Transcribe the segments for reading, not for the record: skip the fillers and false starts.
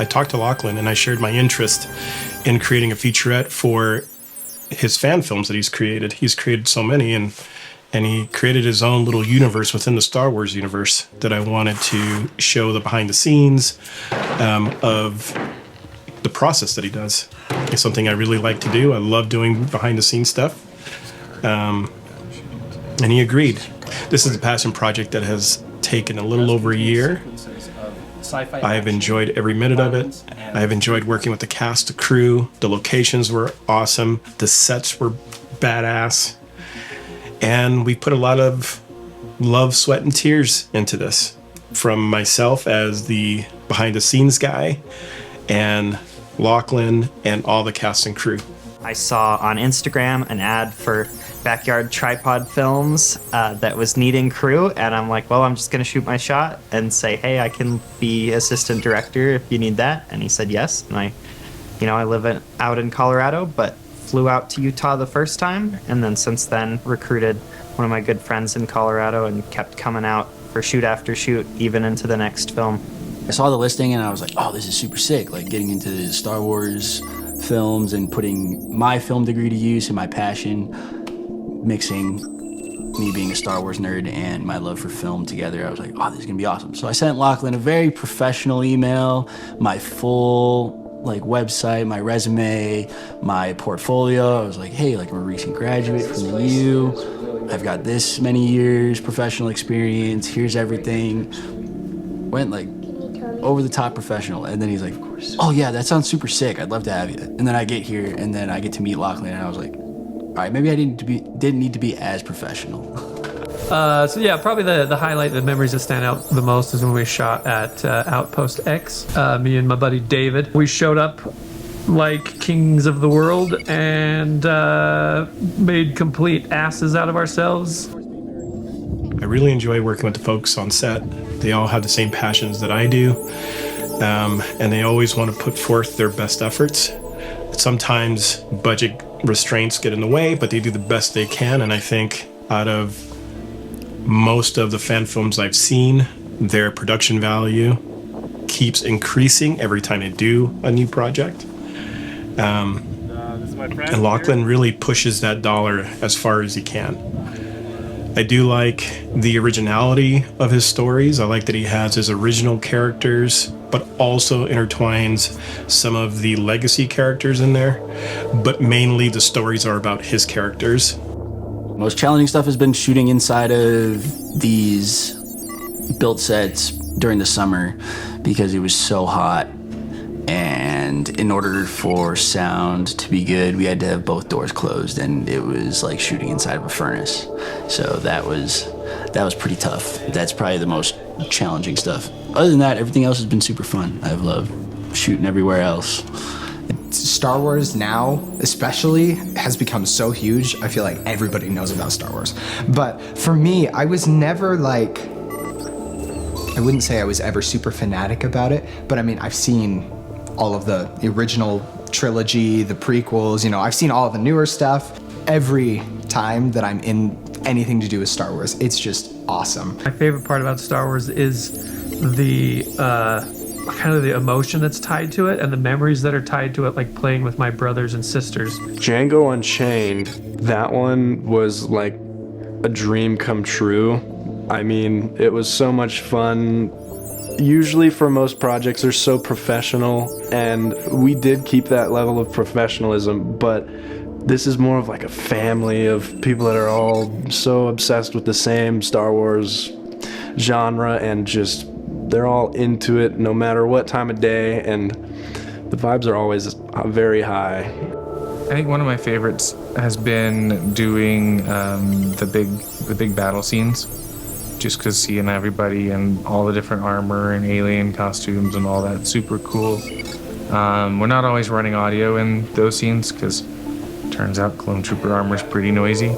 I talked to Lachlan and I shared my interest in creating a featurette for his fan films that he's created. He's created so many, and he created his own little universe within the Star Wars universe that I wanted to show the behind the scenes of the process that he does. It's something I really like to do. I love doing behind the scenes stuff. And he agreed. This is a passion project that has taken a little over a year. I have enjoyed every minute of it. I have enjoyed working with the cast, the crew. The locations were awesome. The sets were badass. And we put a lot of love, sweat, and tears into this. From myself as the behind the scenes guy, and Lachlan and all the cast and crew. I saw on Instagram an ad for Backyard Tripod Films that was needing crew, and I'm like, well, I'm just going to shoot my shot and say, hey, I can be assistant director if you need that. And he said yes. And I live out in Colorado, but flew out to Utah the first time, and then since then recruited one of my good friends in Colorado and kept coming out for shoot after shoot, even into the next film. I saw the listing and I was like, oh, this is super sick. Like getting into Star Wars films and putting my film degree to use and my passion, mixing me being a Star Wars nerd and my love for film together. I was like, oh, this is gonna be awesome. So I sent Lachlan a very professional email, my full website, my resume, my portfolio. I was like, hey, I'm a recent graduate from the U. I've got this many years professional experience. Here's everything. Went over the top professional. And then he's like, oh yeah, that sounds super sick. I'd love to have you. And then I get here and then I get to meet Lachlan and I was like, all right, maybe I didn't need to be as professional. So yeah, probably the highlight, the memories that stand out the most is when we shot at Outpost X. Me and my buddy David. We showed up like kings of the world and made complete asses out of ourselves. I really enjoy working with the folks on set. They all have the same passions that I do, and they always want to put forth their best efforts. Sometimes budget restraints get in the way, but they do the best they can, and I think out of most of the fan films I've seen, their production value keeps increasing every time they do a new project. And Lachlan really pushes that dollar as far as he can. I do like the originality of his stories. I like that he has his original characters, but also intertwines some of the legacy characters in there. But mainly the stories are about his characters. Most challenging stuff has been shooting inside of these built sets during the summer because it was so hot. And in order for sound to be good, we had to have both doors closed, and it was like shooting inside of a furnace. So that was pretty tough. That's probably the most challenging stuff. Other than that, everything else has been super fun. I've loved shooting everywhere else. Star Wars now, especially, has become so huge. I feel like everybody knows about Star Wars. But for me, I was never I wouldn't say I was ever super fanatic about it, but I mean, I've seen all of the original trilogy, the prequels, I've seen all of the newer stuff. Every time that I'm in anything to do with Star Wars, it's just awesome. My favorite part about Star Wars is the kind of the emotion that's tied to it and the memories that are tied to it, like playing with my brothers and sisters. Django Unchained, that one was like a dream come true. I mean, it was so much fun. Usually for most projects, they're so professional, and we did keep that level of professionalism, but this is more of like a family of people that are all so obsessed with the same Star Wars genre, and just they're all into it no matter what time of day, and the vibes are always very high. I think one of my favorites has been doing the big battle scenes. Just because seeing everybody and all the different armor and alien costumes and all that, super cool. We're not always running audio in those scenes because it turns out clone trooper armor is pretty noisy.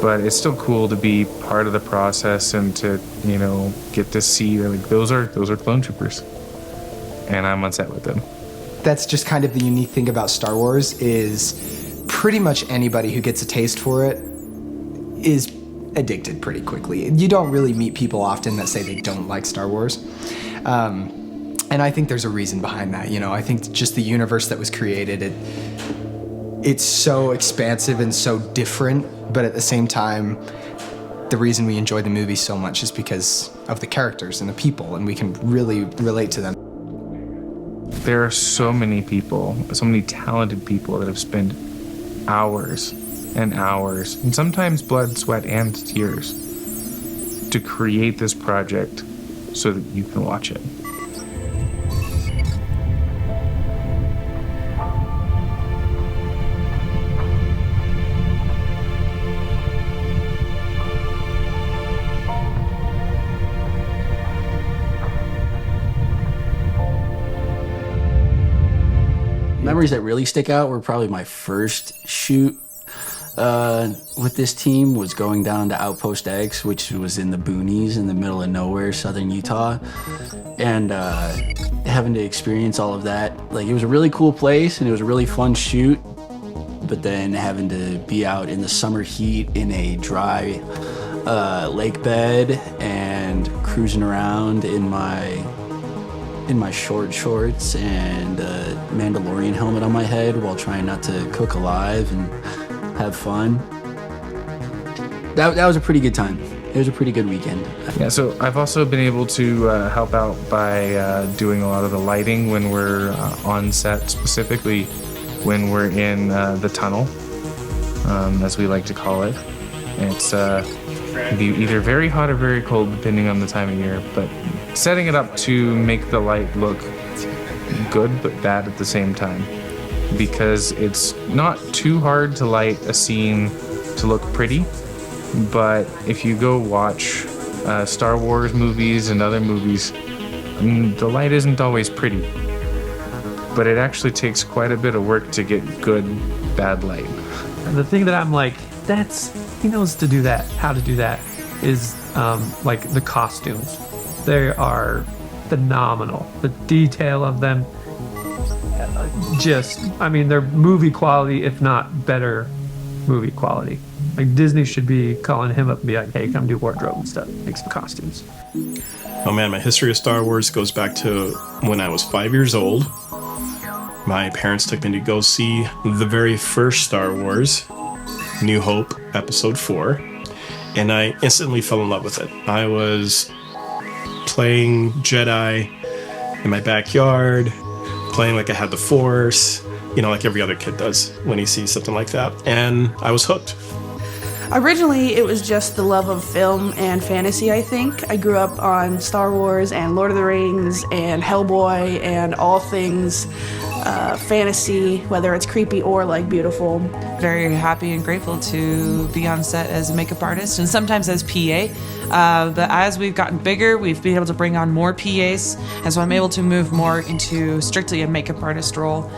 But it's still cool to be part of the process and to, get to see that those are clone troopers. And I'm on set with them. That's just kind of the unique thing about Star Wars is pretty much anybody who gets a taste for it is addicted pretty quickly. You don't really meet people often that say they don't like Star Wars. And And I think there's a reason behind that. I think just the universe that was created, it's so expansive and so different, but at the same time, the reason we enjoy the movie so much is because of the characters and the people, and we can really relate to them. There are so many people, so many talented people that have spent hours and hours, and sometimes blood, sweat, and tears to create this project so that you can watch it. Memories that really stick out were probably my first shoot with this team was going down to Outpost X, which was in the boonies in the middle of nowhere, southern Utah, and having to experience all of that. Like, it was a really cool place and it was a really fun shoot, but then having to be out in the summer heat in a dry lake bed and cruising around in my short shorts and a Mandalorian helmet on my head while trying not to cook alive and have fun. That was a pretty good time. It was a pretty good weekend. Yeah, so I've also been able to help out by doing a lot of the lighting when we're on set, specifically when we're in the tunnel, as we like to call it. And it's can be either very hot or very cold depending on the time of year, but setting it up to make the light look good but bad at the same time, because it's not too hard to light a scene to look pretty, but if you go watch Star Wars movies and other movies, the light isn't always pretty, but it actually takes quite a bit of work to get good bad light. And the thing that I'm like, he knows to do that, how to do that, is like the costumes. They are phenomenal. The detail of them, they're movie quality, if not better movie quality. Like, Disney should be calling him up and be like, hey, come do wardrobe and stuff, make some costumes. Oh man, my history of Star Wars goes back to when I was 5 years old. My parents took me to go see the very first Star Wars, New Hope, Episode 4, and I instantly fell in love with it. I was playing Jedi in my backyard, playing like I had the Force, like every other kid does when he sees something like that, and I was hooked. Originally, it was just the love of film and fantasy, I think. I grew up on Star Wars and Lord of the Rings and Hellboy and all things fantasy, whether it's creepy or like beautiful. Very happy and grateful to be on set as a makeup artist and sometimes as PA. But as we've gotten bigger, we've been able to bring on more PAs, and so I'm able to move more into strictly a makeup artist role.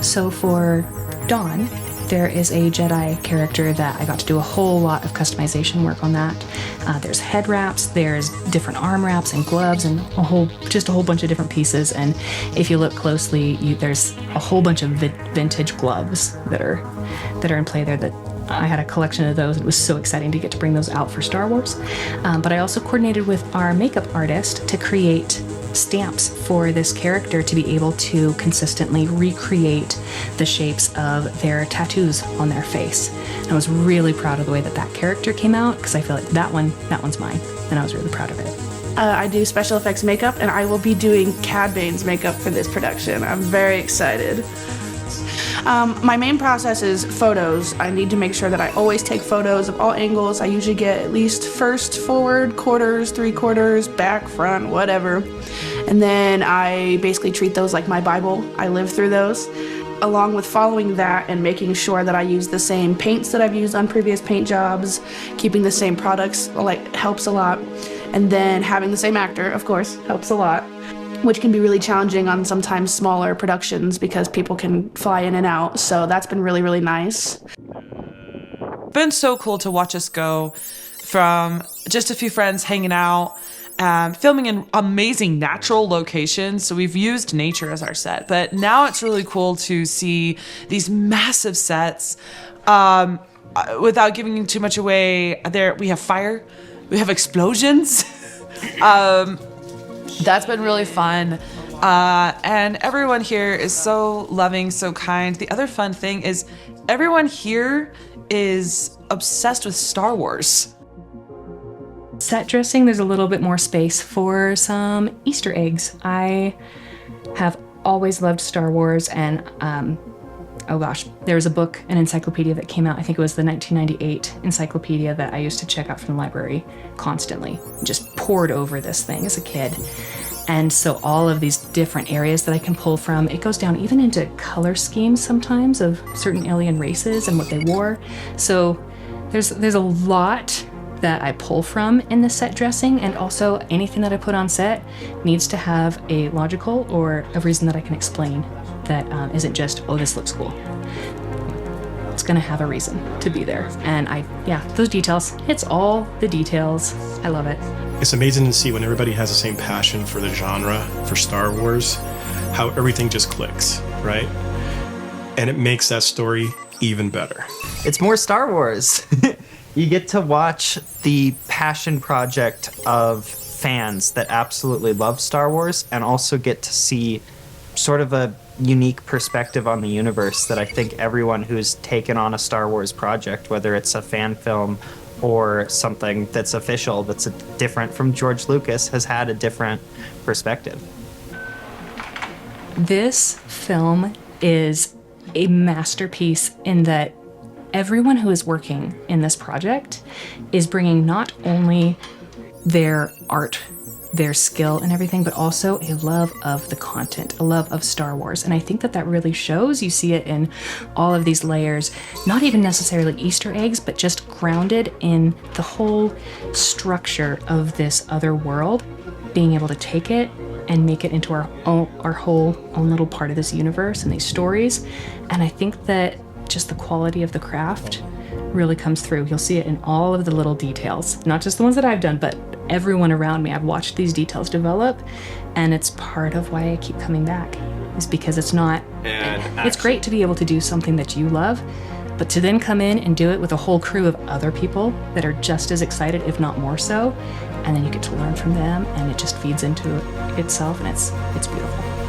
So for Dawn, there is a Jedi character that I got to do a whole lot of customization work on that. There's head wraps, there's different arm wraps and gloves, and a whole bunch of different pieces. And if you look closely, there's a whole bunch of vintage gloves that are in play there. That I had a collection of those. It was so exciting to get to bring those out for Star Wars. But I also coordinated with our makeup artist to create stamps for this character to be able to consistently recreate the shapes of their tattoos on their face. And I was really proud of the way that character came out, because I feel like that one's mine, and I was really proud of it. I do special effects makeup, and I will be doing Cad Bane's makeup for this production. I'm very excited. My main process is photos. I need to make sure that I always take photos of all angles. I usually get at least first, forward, quarters, 3/4, back, front, whatever. And then I basically treat those like my Bible. I live through those. Along with following that and making sure that I use the same paints that I've used on previous paint jobs, keeping the same products helps a lot. And then having the same actor, of course, helps a lot, which can be really challenging on sometimes smaller productions because people can fly in and out. So that's been really, really nice. Been so cool to watch us go from just a few friends hanging out, filming in amazing natural locations. So we've used nature as our set, but now it's really cool to see these massive sets. Without giving too much away, there we have fire, we have explosions. That's been really fun. And everyone here is so loving, so kind. The other fun thing is everyone here is obsessed with Star Wars. Set dressing, there's a little bit more space for some Easter eggs. I have always loved Star Wars, and oh gosh, there was a book, an encyclopedia that came out. I think it was the 1998 encyclopedia that I used to check out from the library constantly. Just poured over this thing as a kid. And so all of these different areas that I can pull from, it goes down even into color schemes sometimes of certain alien races and what they wore. So there's a lot that I pull from in the set dressing, and also anything that I put on set needs to have a logical or a reason that I can explain that isn't just, oh, this looks cool. It's gonna have a reason to be there. And those details, it's all the details. I love it. It's amazing to see when everybody has the same passion for the genre, for Star Wars, how everything just clicks, right? And it makes that story even better. It's more Star Wars. You get to watch the passion project of fans that absolutely love Star Wars, and also get to see sort of a unique perspective on the universe that I think everyone who's taken on a Star Wars project, whether it's a fan film or something that's official, that's different from George Lucas, has had a different perspective. This film is a masterpiece in that everyone who is working in this project is bringing not only their art, their skill and everything, but also a love of the content, a love of Star Wars. And I think that really shows. You see it in all of these layers, not even necessarily Easter eggs, but just grounded in the whole structure of this other world, being able to take it and make it into our whole own little part of this universe and these stories. And I think that just the quality of the craft really comes through. You'll see it in all of the little details, not just the ones that I've done, but everyone around me. I've watched these details develop, and it's part of why I keep coming back, is because it's great to be able to do something that you love, but to then come in and do it with a whole crew of other people that are just as excited, if not more so, and then you get to learn from them, and it just feeds into itself, and it's beautiful.